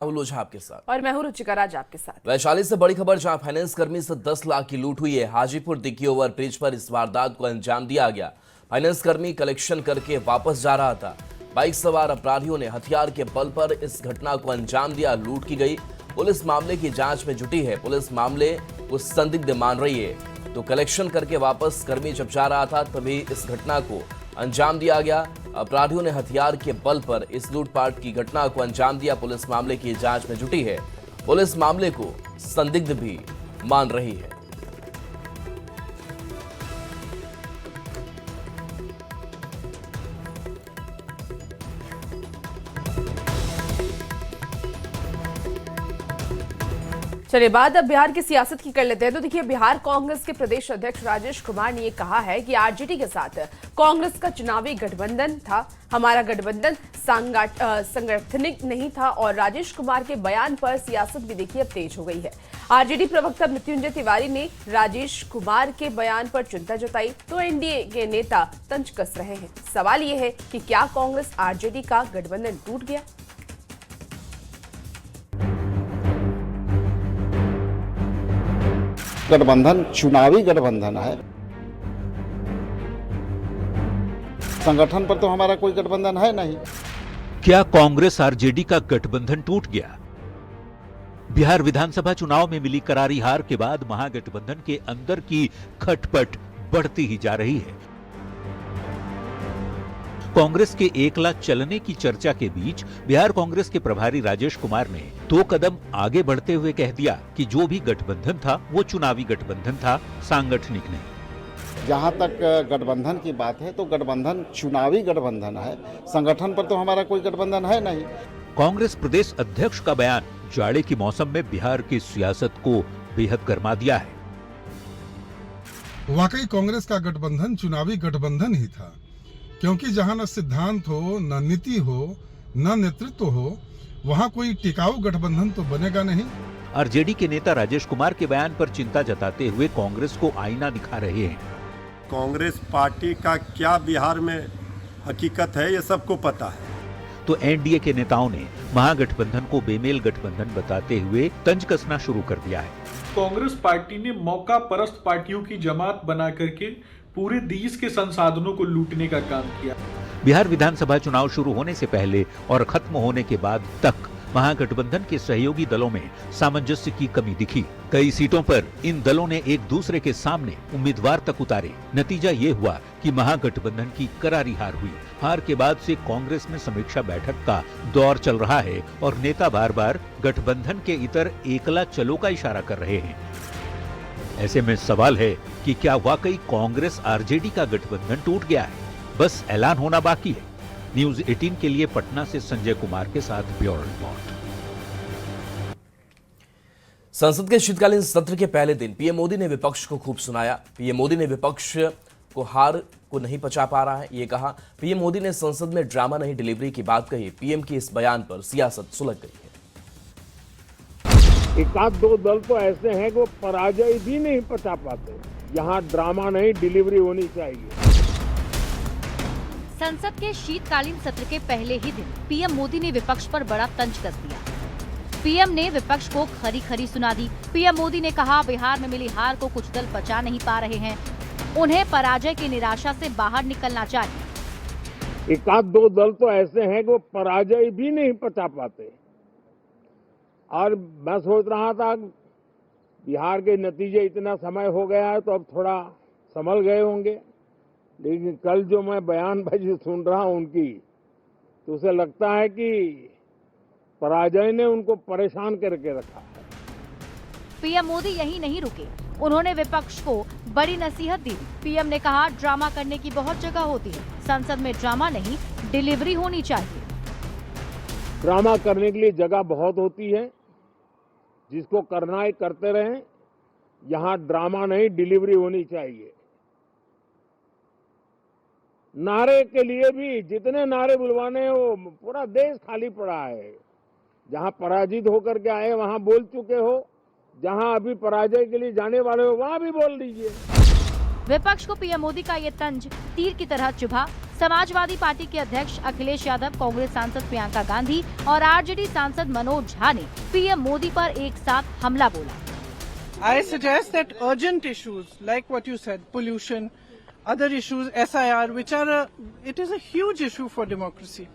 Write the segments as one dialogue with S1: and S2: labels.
S1: झा आपके साथ
S2: और मैं हूं रुचिका राज आपके साथ।
S1: वैशाली से बड़ी खबर, जहां फाइनेंस कर्मी से 10 लाख की लूट हुई है। हाजीपुर दिग्गी ओवर ब्रिज पर इस वारदात को अंजाम दिया गया। फाइनेंस कर्मी कलेक्शन करके वापस जा रहा था। बाइक सवार अपराधियों ने हथियार के बल पर इस घटना को अंजाम दिया। लूट की गई। पुलिस मामले की जांच में जुटी है। पुलिस मामले को संदिग्ध मान रही है। तो कलेक्शन करके वापस कर्मी जब जा रहा था तभी इस घटना को अंजाम दिया गया। अपराधियों ने हथियार के बल पर इस लूटपाट की घटना को अंजाम दिया। पुलिस मामले की जांच में जुटी है। पुलिस मामले को संदिग्ध भी मान रही है।
S2: चलिए बात अब बिहार की सियासत की कर लेते हैं। तो देखिए, बिहार कांग्रेस के प्रदेश अध्यक्ष राजेश कुमार ने ये कहा है कि आरजेडी के साथ कांग्रेस का चुनावी गठबंधन था। हमारा गठबंधन संगठनिक नहीं था। और राजेश कुमार के बयान पर सियासत भी देखिए अब तेज हो गई है। आरजेडी प्रवक्ता मृत्युंजय तिवारी ने राजेश कुमार के बयान पर चिंता जताई तो एनडीए के नेता तंज कस रहे हैं। सवाल यह है कि क्या कांग्रेस आरजेडी का गठबंधन टूट गया?
S3: गठबंधन चुनावी गठबंधन है। संगठन पर तो हमारा कोई गठबंधन है नहीं।
S4: क्या कांग्रेस आरजेडी का गठबंधन टूट गया? बिहार विधानसभा चुनाव में मिली करारी हार के बाद महागठबंधन के अंदर की खटपट बढ़ती ही जा रही है। कांग्रेस के एकला चलने की चर्चा के बीच बिहार कांग्रेस के प्रभारी राजेश कुमार ने 2 कदम आगे बढ़ते हुए कह दिया कि जो भी गठबंधन था वो चुनावी गठबंधन था, सांगठनिक नहीं।
S3: जहां तक गठबंधन की बात है तो गठबंधन चुनावी गठबंधन है। संगठन पर तो हमारा कोई गठबंधन है नहीं।
S4: कांग्रेस प्रदेश अध्यक्ष का बयान जाड़े के मौसम में बिहार की सियासत को बेहद गर्मा दिया है।
S5: वाकई कांग्रेस का गठबंधन चुनावी गठबंधन ही था, क्योंकि जहां न सिद्धांत हो, न नीति हो, न नेतृत्व हो, वहां कोई टिकाऊ गठबंधन तो बनेगा नहीं।
S4: आरजेडी के नेता राजेश कुमार के बयान पर चिंता जताते हुए कांग्रेस को आईना दिखा रहे हैं।
S6: कांग्रेस पार्टी का क्या बिहार में हकीकत है ये सबको पता है।
S4: तो एनडीए के नेताओं ने महागठबंधन को बेमेल गठबंधन बताते हुए तंज कसना शुरू कर दिया है।
S7: कांग्रेस पार्टी ने मौका परस्त पार्टियों की जमात बना करके पूरे देश के संसाधनों को लूटने का काम किया।
S4: बिहार विधानसभा चुनाव शुरू होने से पहले और खत्म होने के बाद तक महागठबंधन के सहयोगी दलों में सामंजस्य की कमी दिखी। कई सीटों पर इन दलों ने एक दूसरे के सामने उम्मीदवार तक उतारे। नतीजा ये हुआ कि महागठबंधन की करारी हार हुई। हार के बाद से कांग्रेस में समीक्षा बैठक का दौर चल रहा है और नेता बार बार गठबंधन के इतर एकला चलो का इशारा कर रहे हैं। ऐसे में सवाल है कि क्या वाकई कांग्रेस आरजेडी का गठबंधन टूट गया है? बस ऐलान होना बाकी है। न्यूज 18 के लिए पटना से संजय कुमार के साथ ब्यूरो रिपोर्ट।
S1: संसद के शीतकालीन सत्र के पहले दिन पीएम मोदी ने विपक्ष को खूब सुनाया। पीएम मोदी ने विपक्ष को हार को नहीं पचा पा रहा है ये कहा। पीएम मोदी ने संसद में ड्रामा नहीं डिलीवरी की बात कही। पीएम की इस बयान पर सियासत सुलग गई है।
S8: एक आध 2 दल तो ऐसे हैं कि वो पराजय भी नहीं पचा पाते। यहाँ ड्रामा नहीं डिलीवरी होनी चाहिए।
S9: संसद के शीतकालीन सत्र के पहले ही दिन पीएम मोदी ने विपक्ष पर बड़ा तंज कस दिया। पीएम ने विपक्ष को खरी खरी सुना दी। पीएम मोदी ने कहा बिहार में मिली हार को कुछ दल पचा नहीं पा रहे हैं, उन्हें पराजय की निराशा से बाहर निकलना चाहिए।
S8: एक आध 2 दल तो ऐसे हैं कि वो पराजय भी नहीं पचा पाते। और मैं सोच रहा था बिहार के नतीजे इतना समय हो गया है तो अब थोड़ा संभल गए होंगे, लेकिन कल जो मैं बयानबाजी सुन रहा हूं उनकी, तो उसे लगता है कि पराजय ने उनको परेशान करके रखा है।
S9: पीएम मोदी यही नहीं रुके, उन्होंने विपक्ष को बड़ी नसीहत दी। पीएम ने कहा ड्रामा करने की बहुत जगह होती है, संसद में ड्रामा नहीं डिलीवरी होनी चाहिए।
S8: ड्रामा करने के लिए जगह बहुत होती है, जिसको करना है करते रहें। यहाँ ड्रामा नहीं डिलीवरी होनी चाहिए। नारे के लिए भी जितने नारे बुलवाने हैं वो पूरा देश खाली पड़ा है। जहां पराजित होकर के आए वहां बोल चुके हो, जहां अभी पराजय के लिए जाने वाले हो वहां भी बोल दीजिए।
S9: विपक्ष को पीएम मोदी का ये तंज तीर की तरह चुभा। समाजवादी पार्टी के अध्यक्ष अखिलेश यादव, कांग्रेस सांसद प्रियंका गांधी और आरजेडी सांसद मनोज झा ने पीएम मोदी पर एक साथ हमला बोला।
S10: I suggest that urgent issues like what you said, pollution, other issues, SIR, which are it is a huge issue for democracy.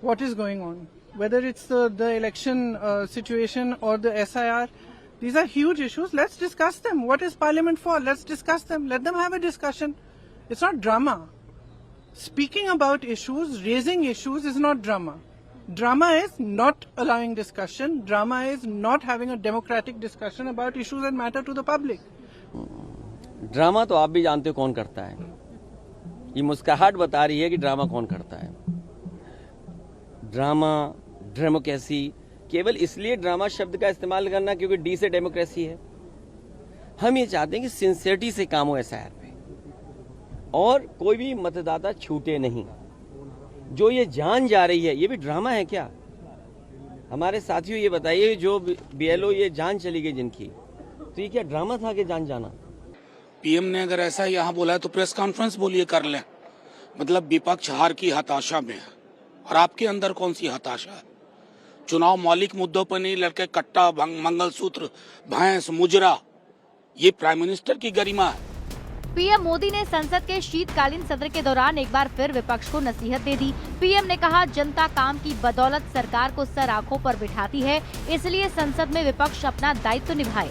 S10: What is going on? Whether it's the election situation or the SIR, these are huge issues. Let's discuss them. What is Parliament for? Let's discuss them. Let them have a discussion. It's not drama. Speaking about issues, raising issues is not drama. Drama is not allowing discussion. Drama is not having a democratic discussion about issues that matter to the public.
S11: Drama तो आप भी जानते हो कौन करता है। ये मुस्कुराहट बता रही है कि ड्रामा कौन करता है। ड्रामा, डेमोक्रेसी, केवल इसलिए ड्रामा शब्द का इस्तेमाल करना क्योंकि डी से डेमोक्रेसी है। हम ये चाहते हैं कि सिंसियरिटी से काम हो एसआईआर पे और कोई भी मतदाता छूटे नहीं। जो ये जान जा रही है, ये भी ड्रामा है क्या? हमारे साथियों ये बताइए, जो बीएलओ ये जान चली गई जिनकी, तो ये क्या ड्रामा था कि जान जाना?
S12: पीएम ने अगर ऐसा यहाँ बोला है तो प्रेस कॉन्फ्रेंस बोलिए, कर लें। मतलब विपक्ष हार की हताशा में है और आपके अंदर कौन सी हताशा है? चुनाव मौलिक मुद्दों पर नहीं लड़के कट्टा, मंगलसूत्र, भैंस, मुजरा, ये प्राइम मिनिस्टर की गरिमा है।
S9: पीएम मोदी ने संसद के शीतकालीन सत्र के दौरान एक बार फिर विपक्ष को नसीहत दे दी। पीएम ने कहा, जनता काम की बदौलत सरकार को सर आंखों पर बिठाती है, इसलिए संसद में विपक्ष अपना दायित्व निभाए।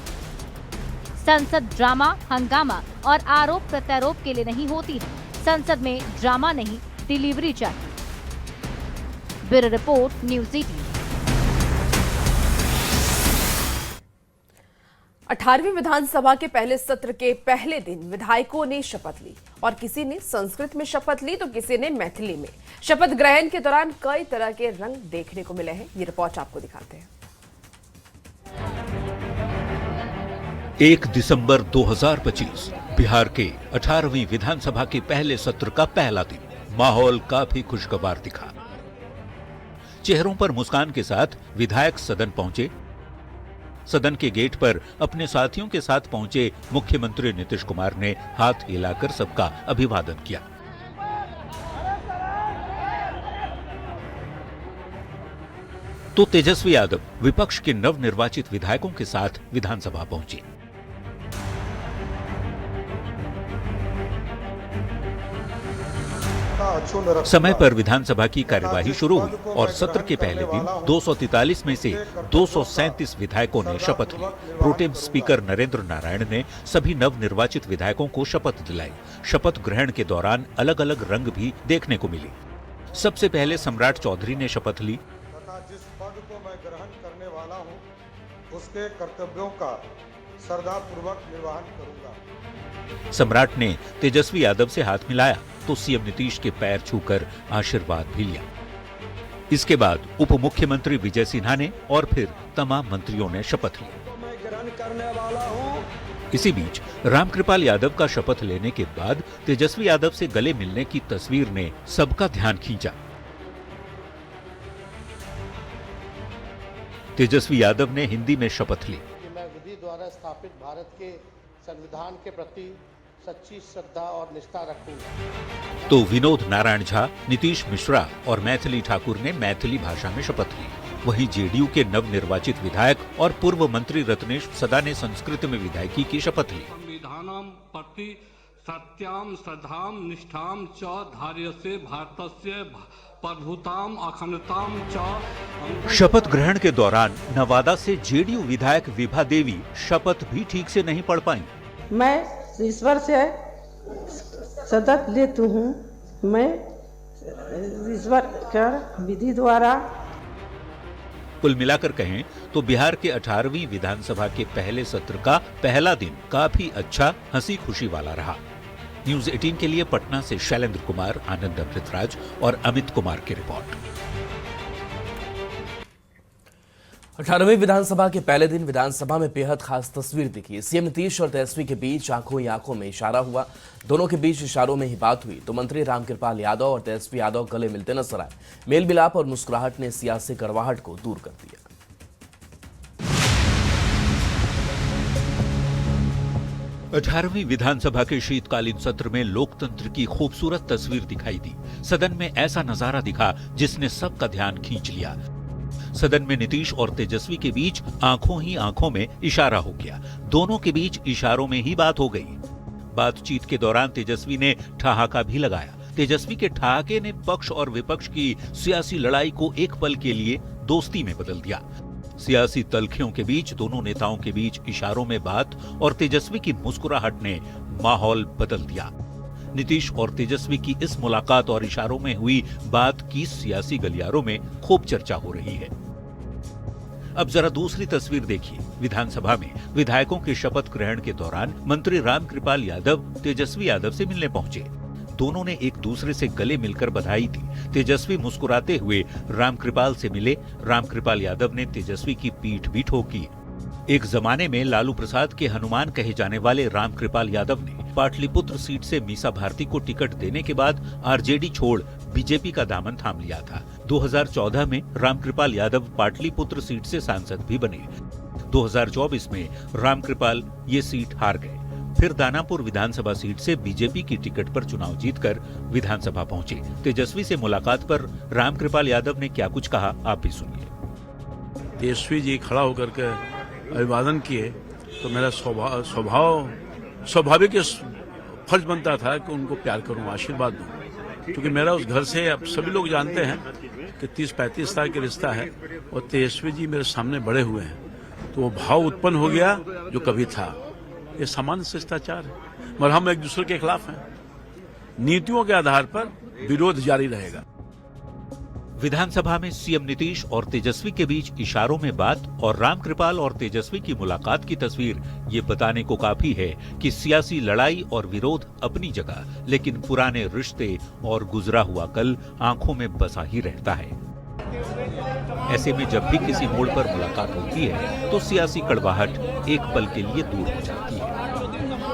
S9: संसद ड्रामा, हंगामा और आरोप प्रत्यारोप के लिए नहीं होती है। संसद में ड्रामा नहीं, डिलीवरी चाहिए। Bureau report, news 18।
S2: 18वीं विधानसभा के पहले सत्र के पहले दिन विधायकों ने शपथ ली और किसी ने संस्कृत में शपथ ली तो किसी ने मैथिली में। शपथ ग्रहण के दौरान कई तरह के रंग देखने को मिले हैं। ये रिपोर्ट आपको दिखाते हैं।
S4: 1 दिसंबर 2025 बिहार के 18वीं विधानसभा के पहले सत्र का पहला दिन। माहौल काफी खुशगवार दिखा। चेहरों पर मुस्कान के साथ विधायक सदन पहुंचे। सदन के गेट पर अपने साथियों के साथ पहुंचे मुख्यमंत्री नीतीश कुमार ने हाथ हिलाकर सबका अभिवादन किया। तो तेजस्वी यादव विपक्ष के नवनिर्वाचित विधायकों के साथ विधानसभा पहुंचे। समय पर विधानसभा की कार्यवाही शुरू हुई और सत्र के पहले दिन 243 में से 237 विधायकों ने शपथ ली। प्रोटेम स्पीकर नरेंद्र नारायण ने सभी नवनिर्वाचित विधायकों को शपथ दिलाई। शपथ ग्रहण के दौरान अलग अलग रंग भी देखने को मिले। सबसे पहले सम्राट चौधरी ने शपथ ली।
S13: जिस पद को मैं ग्रहण करने वाला हूं, उसके कर्तव्यों का श्रद्धापूर्वक निर्वहन करूंगा।
S4: सम्राट ने तेजस्वी यादव से हाथ मिलाया तो सीएम नीतीश के पैर छूकर आशीर्वाद भी लिया। इसके बाद उप मुख्यमंत्री विजय सिन्हा ने और फिर तमाम मंत्रियों ने शपथ ली। इसी बीच रामकृपाल यादव का शपथ लेने के बाद तेजस्वी यादव से गले मिलने की तस्वीर ने सबका ध्यान खींचा। तेजस्वी यादव ने हिंदी में शपथ ली।
S13: मैं विधि द्वारा स्थापित भारत के संविधान के प्रति सच्ची श्रद्धा और निष्ठा रखूंगा।
S4: तो विनोद नारायण झा, नीतीश मिश्रा और मैथिली ठाकुर ने मैथिली भाषा में शपथ ली। वहीं जेडीयू के नवनिर्वाचित विधायक और पूर्व मंत्री रत्नेश सदा ने संस्कृत में विधायकी की शपथ ली।
S14: संविधानम प्रति सत्याम श्रद्धाम निष्ठाम च धार्यसे भारतस्य प्रभुताम अखंडताम च।
S4: शपथ ग्रहण के दौरान नवादा से जेडीयू विधायक विभा देवी शपथ भी ठीक से नहीं पढ़ पाई।
S15: मैं ईश्वर से सदत लेती हूँ। मैं ईश्वर कर विधि द्वारा।
S4: कुल मिलाकर कहें तो बिहार के 18वीं विधानसभा के पहले सत्र का पहला दिन काफी अच्छा, हंसी खुशी वाला रहा। न्यूज़ 18 के लिए पटना से शैलेंद्र कुमार, आनंद अमृतराज और अमित कुमार की रिपोर्ट।
S1: 18वीं विधानसभा के पहले दिन विधानसभा में बेहद खास तस्वीर दिखी। सीएम नीतीश और तेजस्वी के बीच आंखों ही आंखों में इशारा हुआ। दोनों के बीच इशारों में ही बात हुई तो मंत्री रामकृपाल यादव और तेजस्वी यादव गले मिलते नजर आए। मेल मिलाप और मुस्कुराहट ने सियासी कड़वाहट को दूर कर दिया।
S4: 18वीं विधानसभा के शीतकालीन सत्र में लोकतंत्र की खूबसूरत तस्वीर दिखाई दी। सदन में ऐसा नजारा दिखा जिसने सबका ध्यान खींच लिया। सदन में नीतीश और तेजस्वी के बीच आंखों ही आंखों में इशारा हो गया। दोनों के बीच इशारों में ही बात हो गई। बातचीत के दौरान तेजस्वी ने ठहाका भी लगाया। तेजस्वी के ठहाके ने पक्ष और विपक्ष की सियासी लड़ाई को एक पल के लिए दोस्ती में बदल दिया। सियासी तलखियों के बीच दोनों नेताओं के बीच इशारों में बात और तेजस्वी की मुस्कुराहट ने माहौल बदल दिया। नीतीश और तेजस्वी की इस मुलाकात और इशारों में हुई बात की सियासी गलियारों में खूब चर्चा हो रही है। अब जरा दूसरी तस्वीर देखिए। विधानसभा में विधायकों के शपथ ग्रहण के दौरान मंत्री रामकृपाल यादव तेजस्वी यादव से मिलने पहुंचे। दोनों ने एक दूसरे से गले मिलकर बधाई दी। तेजस्वी मुस्कुराते हुए रामकृपाल से मिले। रामकृपाल यादव ने तेजस्वी की पीठ भी ठोकी। एक जमाने में लालू प्रसाद के हनुमान कहे जाने वाले रामकृपाल यादव ने पाटलिपुत्र सीट से मीसा भारती को टिकट देने के बाद आरजेडी छोड़ बीजेपी का दामन थाम लिया था। 2014 में रामकृपाल यादव पाटलिपुत्र सीट से सांसद भी बने। 2024 में रामकृपाल ये सीट हार गए। फिर दानापुर विधानसभा सीट से बीजेपी की टिकट पर चुनाव जीतकर विधानसभा पहुंचे। तेजस्वी से मुलाकात पर रामकृपाल यादव ने क्या कुछ कहा, आप भी सुनिए।
S16: तेजस्वी जी खड़ा होकर के अभिवादन किए तो मेरा स्वाभाविक फर्ज बनता था कि उनको प्यार करूं, आशीर्वाद दूं, क्योंकि मेरा उस घर से अब सभी लोग जानते हैं कि 30-35 साल का रिश्ता है और तेजस्वी जी मेरे सामने बड़े हुए हैं, तो वो भाव उत्पन्न हो गया जो कभी था। ये सामान्य शिष्टाचार है, मगर हम एक दूसरे के खिलाफ हैं। नीतियों के आधार पर विरोध जारी रहेगा।
S4: विधानसभा में सीएम नीतीश और तेजस्वी के बीच इशारों में बात और रामकृपाल और तेजस्वी की मुलाकात की तस्वीर ये बताने को काफी है कि सियासी लड़ाई और विरोध अपनी जगह, लेकिन पुराने रिश्ते और गुजरा हुआ कल आंखों में बसा ही रहता है। ऐसे में जब भी किसी मोड़ पर मुलाकात होती है तो सियासी कड़वाहट एक पल के लिए दूर हो जाती है।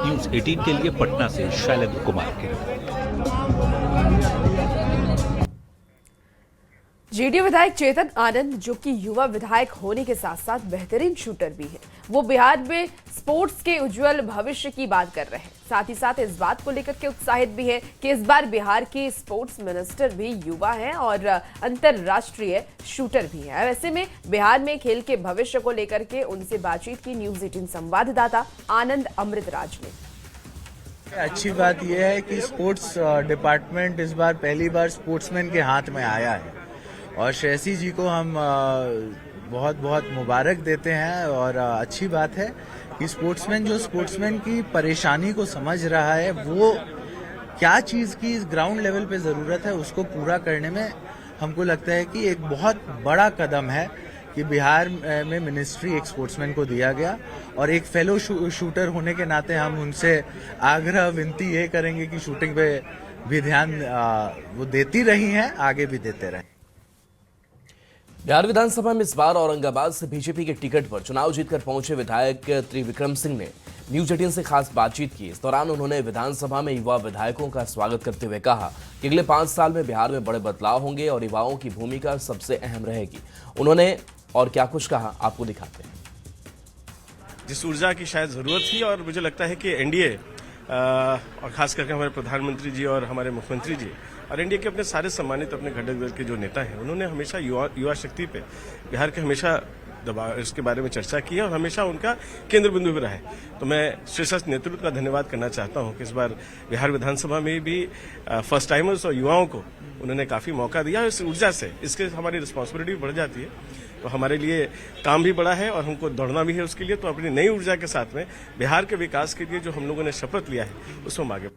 S4: न्यूज़ 18 के लिए पटना से शैलेंद्र कुमार की रिपोर्ट।
S2: जेडीयू विधायक चेतन आनंद, जो कि युवा विधायक होने के साथ साथ बेहतरीन शूटर भी है, वो बिहार में स्पोर्ट्स के उज्जवल भविष्य की बात कर रहे हैं। साथ ही साथ इस बात को लेकर के उत्साहित भी है कि इस बार बिहार के स्पोर्ट्स मिनिस्टर भी युवा हैं और अंतरराष्ट्रीय शूटर भी हैं। ऐसे में बिहार में खेल के भविष्य को लेकर के उनसे बातचीत की न्यूज़ 18 संवाददाता आनंद अमृतराज ने।
S17: अच्छी बात यह है कि स्पोर्ट्स डिपार्टमेंट इस बार पहली बार स्पोर्ट्समैन के हाथ में आया है और श्रेयसी जी को हम बहुत बहुत मुबारक देते हैं। और अच्छी बात है कि स्पोर्ट्समैन की परेशानी को समझ रहा है, वो क्या चीज़ की ग्राउंड लेवल पे ज़रूरत है उसको पूरा करने में हमको लगता है कि एक बहुत बड़ा कदम है कि बिहार में मिनिस्ट्री एक स्पोर्ट्समैन को दिया गया। और एक फेलो शूटर होने के नाते हम उनसे आग्रह विनती ये करेंगे कि शूटिंग पे भी ध्यान वो देती रही हैं, आगे भी देते रहें।
S1: बिहार विधानसभा में इस बार औरंगाबाद से बीजेपी के टिकट पर चुनाव जीतकर पहुंचे विधायक त्रिविक्रम सिंह ने न्यूज़ 18 से खास बातचीत की। इस दौरान उन्होंने विधानसभा में युवा विधायकों का स्वागत करते हुए कहा कि अगले 5 साल में बिहार में बड़े बदलाव होंगे और युवाओं की भूमिका सबसे अहम रहेगी। उन्होंने और क्या कुछ कहा, आपको दिखाते हैं।
S18: जिस ऊर्जा की शायद जरूरत थी और मुझे लगता है कि एनडीए और खास करके हमारे प्रधानमंत्री जी और हमारे मुख्यमंत्री जी और एनडीए के अपने सारे सम्मानित अपने घटक दल के जो नेता हैं, उन्होंने हमेशा युवा शक्ति पे बिहार के हमेशा दबाव इसके बारे में चर्चा की है और हमेशा उनका केंद्र बिंदु भी रहा है। तो मैं शीर्षस्थ नेतृत्व का धन्यवाद करना चाहता हूं कि इस बार बिहार विधानसभा में भी फर्स्ट टाइमर्स और युवाओं को उन्होंने काफी मौका दिया और इस ऊर्जा से इसके हमारी रिस्पॉन्सिबिलिटी भी बढ़ जाती है। तो हमारे लिए काम भी बड़ा है और हमको दौड़ना भी है उसके लिए। तो अपनी नई ऊर्जा के साथ में बिहार के विकास के लिए जो हम लोगों ने शपथ लिया है उसमें हम आगे।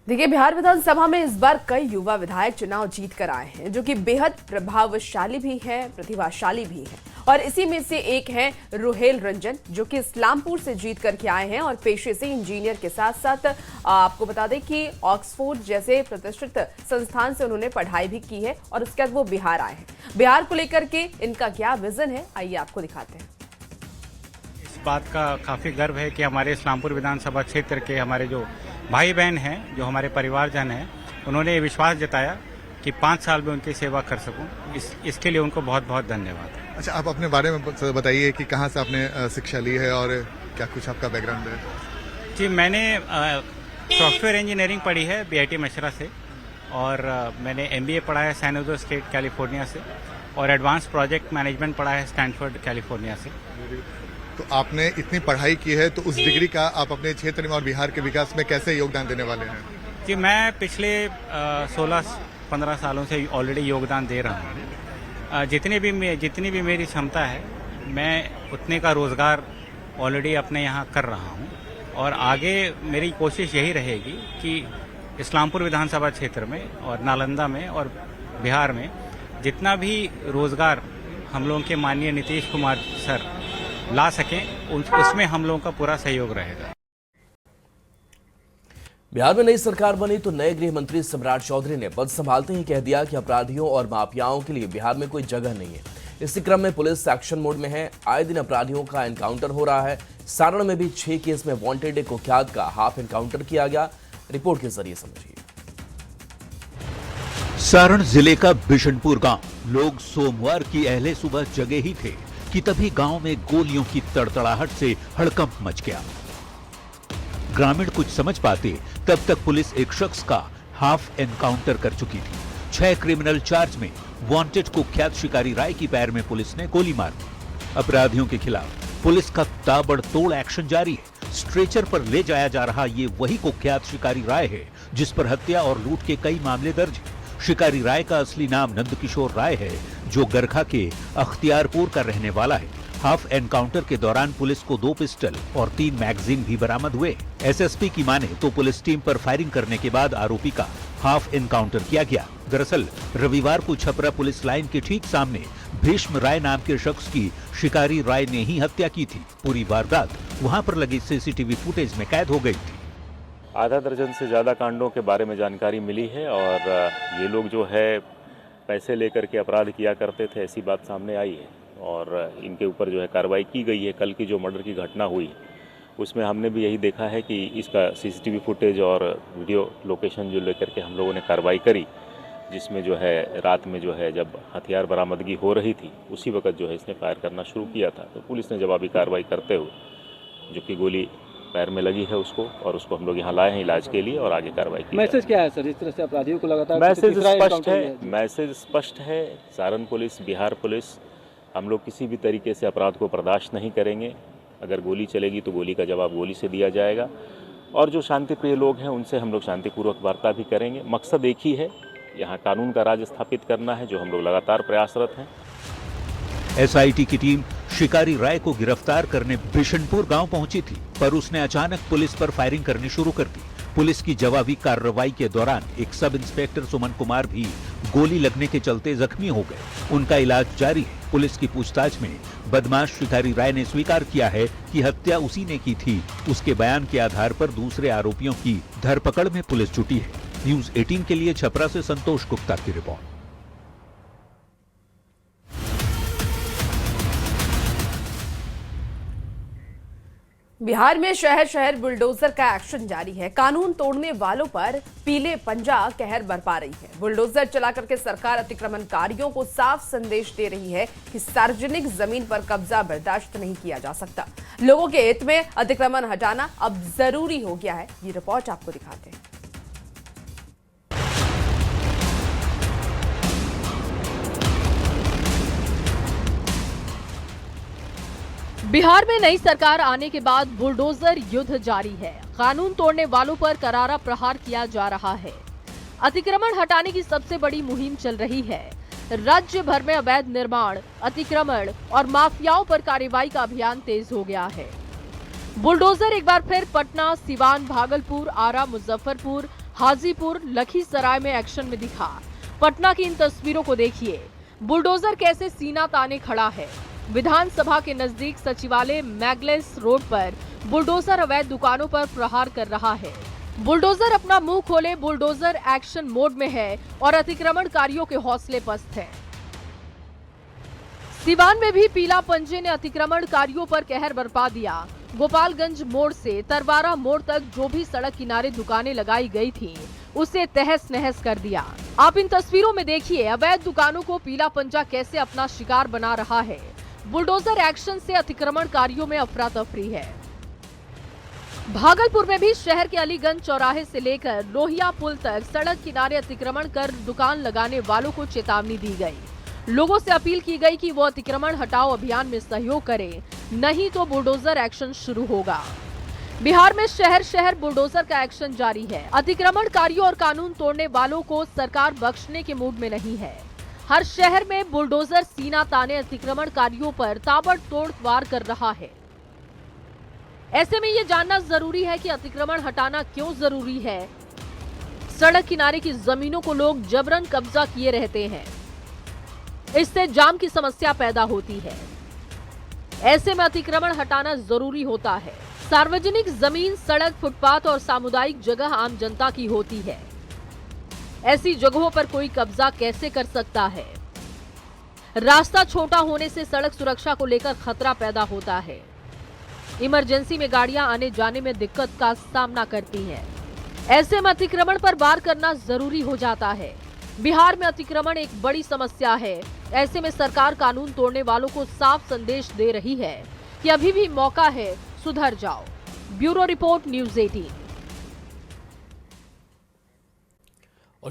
S2: देखिए, बिहार विधानसभा में इस बार कई युवा विधायक चुनाव जीत कर आए हैं, जो कि बेहद प्रभावशाली भी हैं, प्रतिभाशाली भी हैं। और इसी में से एक हैं रुहेल रंजन, जो कि इस्लामपुर से जीत करके आए हैं और पेशे से इंजीनियर के साथ साथ आपको बता दें कि ऑक्सफोर्ड जैसे प्रतिष्ठित संस्थान से उन्होंने पढ़ाई भी की है और उसके बाद वो बिहार आए हैं। बिहार को लेकर के इनका क्या विजन है, आइए आपको दिखाते हैं।
S19: इस बात का काफी गर्व है कि हमारे इस्लामपुर विधानसभा क्षेत्र के हमारे जो भाई बहन हैं, जो हमारे परिवारजन हैं, उन्होंने ये विश्वास जताया कि 5 साल में उनकी सेवा कर सकूं। इसके लिए उनको बहुत बहुत धन्यवाद।
S20: अच्छा, आप अपने बारे में बताइए कि कहाँ से आपने शिक्षा ली है और क्या कुछ आपका बैकग्राउंड है?
S19: जी, मैंने सॉफ्टवेयर इंजीनियरिंग पढ़ी है बीआईटी मशरा से और मैंने MBA पढ़ा है सैन जोसे स्टेट कैलिफोर्निया से और एडवांस प्रोजेक्ट मैनेजमेंट पढ़ा है स्टैनफोर्ड कैलिफोर्निया से।
S20: तो आपने इतनी पढ़ाई की है, तो उस डिग्री का आप अपने क्षेत्र में और बिहार के विकास में कैसे योगदान देने वाले हैं?
S19: जी, मैं पिछले 16-15 सालों से ऑलरेडी योगदान दे रहा हूँ। जितनी भी मेरी क्षमता है, मैं उतने का रोज़गार ऑलरेडी अपने यहाँ कर रहा हूँ और आगे मेरी कोशिश यही रहेगी कि इस्लामपुर विधानसभा क्षेत्र में और नालंदा में और बिहार में जितना भी रोज़गार हम लोगों के माननीय नीतीश कुमार सर ला सकें, उसमें हम लोगों का पूरा सहयोग रहेगा।
S1: बिहार में नई सरकार बनी तो नए गृह मंत्री सम्राट चौधरी ने पद संभालते ही कह दिया कि अपराधियों और माफियाओं के लिए बिहार में कोई जगह नहीं है। इसी क्रम में पुलिस एक्शन मोड में है। आए दिन अपराधियों का एनकाउंटर हो रहा है। सारण में भी 6 केस में वांटेड एक कुख्यात का हाफ एनकाउंटर किया गया। रिपोर्ट के जरिए समझिए।
S4: सारण जिले का बिशनपुर गांव। लोग सोमवार की अहले सुबह जगे ही थे कि तभी गांव में गोलियों की तड़तड़ाहट से हड़कंप मच गया। ग्रामीण कुछ समझ पाते तब तक पुलिस एक शख्स का हाफ एनकाउंटर कर चुकी थी। 6 क्रिमिनल चार्ज में वांटेड कुख्यात शिकारी राय की पैर में पुलिस ने गोली मार दी। अपराधियों के खिलाफ पुलिस का ताबड़तोड़ एक्शन जारी है। स्ट्रेचर पर ले जाया जा रहा ये वही कुख्यात शिकारी राय है जिस पर हत्या और लूट के कई मामले दर्ज हैं। शिकारी राय का असली नाम नंदकिशोर राय है, जो गरखा के अख्तियारपुर का रहने वाला है। हाफ एनकाउंटर के दौरान पुलिस को 2 पिस्टल और 3 मैगजीन भी बरामद हुए। एसएसपी की माने तो पुलिस टीम पर फायरिंग करने के बाद आरोपी का हाफ एनकाउंटर किया गया। दरअसल रविवार को छपरा पुलिस लाइन के ठीक सामने भीष्म राय नाम के शख्स की शिकारी राय ने ही हत्या की थी। पूरी वारदात वहां पर लगी सीसीटीवी फुटेज में कैद हो गई थी।
S21: आधा दर्जन से ज़्यादा कांडों के बारे में जानकारी मिली है और ये लोग जो है पैसे लेकर के अपराध किया करते थे, ऐसी बात सामने आई है और इनके ऊपर जो है कार्रवाई की गई है। कल की जो मर्डर की घटना हुई उसमें हमने भी यही देखा है कि इसका सीसीटीवी फुटेज और वीडियो लोकेशन जो लेकर के हम लोगों ने कार्रवाई करी, जिसमें जो है रात में जो है जब हथियार बरामदगी हो रही थी उसी वक्त जो है इसने फायर करना शुरू किया था। तो पुलिस ने जवाबी कार्रवाई करते हुए जो कि गोली पैर में लगी है उसको और उसको हम लोग यहाँ लाए हैं इलाज के लिए और आगे कार्रवाई की।
S22: मैसेज क्या है सर, इस तरह से अपराधियों को लगातार
S21: मैसेज स्पष्ट है। सारण पुलिस, बिहार पुलिस, हम लोग किसी भी तरीके से अपराध को बर्दाश्त नहीं करेंगे। अगर गोली चलेगी तो गोली का जवाब गोली से दिया जाएगा और जो शांतिप्रिय लोग हैं उनसे हम लोग शांतिपूर्वक वार्ता भी करेंगे। मकसद एक ही है, यहाँ कानून का राज स्थापित करना है, जो हम लोग लगातार प्रयासरत हैं।
S4: एसआईटी की टीम शिकारी राय को गिरफ्तार करने बिशनपुर गांव पहुंची थी, पर उसने अचानक पुलिस पर फायरिंग करनी शुरू कर दी। पुलिस की जवाबी कार्रवाई के दौरान एक सब इंस्पेक्टर सुमन कुमार भी गोली लगने के चलते जख्मी हो गए। उनका इलाज जारी है। पुलिस की पूछताछ में बदमाश शिकारी राय ने स्वीकार किया है कि हत्या उसी ने की थी। उसके बयान के आधार पर दूसरे आरोपियों की धरपकड़ में पुलिस जुटी है। न्यूज 18 के लिए छपरा से संतोष गुप्ता की रिपोर्ट।
S2: बिहार में शहर शहर बुलडोजर का एक्शन जारी है। कानून तोड़ने वालों पर पीले पंजा कहर बरपा रही है। बुलडोजर चला करके सरकार अतिक्रमणकारियों को साफ संदेश दे रही है कि सार्वजनिक जमीन पर कब्जा बर्दाश्त नहीं किया जा सकता। लोगों के हित में अतिक्रमण हटाना अब जरूरी हो गया है। ये रिपोर्ट आपको दिखाते हैं।
S23: बिहार में नई सरकार आने के बाद बुलडोजर युद्ध जारी है। कानून तोड़ने वालों पर करारा प्रहार किया जा रहा है। अतिक्रमण हटाने की सबसे बड़ी मुहिम चल रही है। राज्य भर में अवैध निर्माण, अतिक्रमण और माफियाओं पर कार्रवाई का अभियान तेज हो गया है। बुलडोजर एक बार फिर पटना, सिवान, भागलपुर, आरा, मुजफ्फरपुर, हाजीपुर, लखीसराय में एक्शन में दिखा। पटना की इन तस्वीरों को देखिए। बुलडोजर कैसे सीना ताने खड़ा है। विधानसभा के नजदीक सचिवालय मैगलेस रोड पर बुलडोजर अवैध दुकानों पर प्रहार कर रहा है। बुलडोजर अपना मुंह खोले, बुलडोजर एक्शन मोड में है और अतिक्रमणकारियों के हौसले पस्त हैं। सिवान में भी पीला पंजे ने अतिक्रमणकारियों पर कहर बरपा दिया। गोपालगंज मोड़ से तरवारा मोड़ तक जो भी सड़क किनारे दुकानें लगाई गई थी उसे तहस नहस कर दिया। आप इन तस्वीरों में देखिए अवैध दुकानों को पीला पंजा कैसे अपना शिकार बना रहा है। बुलडोजर एक्शन से अतिक्रमणकारियों में अफरा तफरी है। भागलपुर में भी शहर के अलीगंज चौराहे से लेकर लोहिया पुल तक सड़क किनारे अतिक्रमण कर दुकान लगाने वालों को चेतावनी दी गई। लोगों से अपील की गई कि वो अतिक्रमण हटाओ अभियान में सहयोग करें, नहीं तो बुलडोजर एक्शन शुरू होगा। बिहार में शहर शहर बुलडोजर का एक्शन जारी है। अतिक्रमणकारियों और कानून तोड़ने वालों को सरकार बख्शने के मूड में नहीं है। हर शहर में बुलडोजर सीना ताने अतिक्रमणकारियों पर ताबड़तोड़ वार कर रहा है। ऐसे में ये जानना जरूरी है कि अतिक्रमण हटाना क्यों जरूरी है। सड़क किनारे की जमीनों को लोग जबरन कब्जा किए रहते हैं, इससे जाम की समस्या पैदा होती है। ऐसे में अतिक्रमण हटाना जरूरी होता है। सार्वजनिक जमीन, सड़क, फुटपाथ और सामुदायिक जगह आम जनता की होती है। ऐसी जगहों पर कोई कब्जा कैसे कर सकता है? रास्ता छोटा होने से सड़क सुरक्षा को लेकर खतरा पैदा होता है। इमरजेंसी में गाड़ियां आने जाने में दिक्कत का सामना करती हैं। ऐसे में अतिक्रमण पर वार करना जरूरी हो जाता है। बिहार में अतिक्रमण एक बड़ी समस्या है। ऐसे में सरकार कानून तोड़ने वालों को साफ संदेश दे रही है कि अभी भी मौका है, सुधर जाओ। Bureau report, news 18।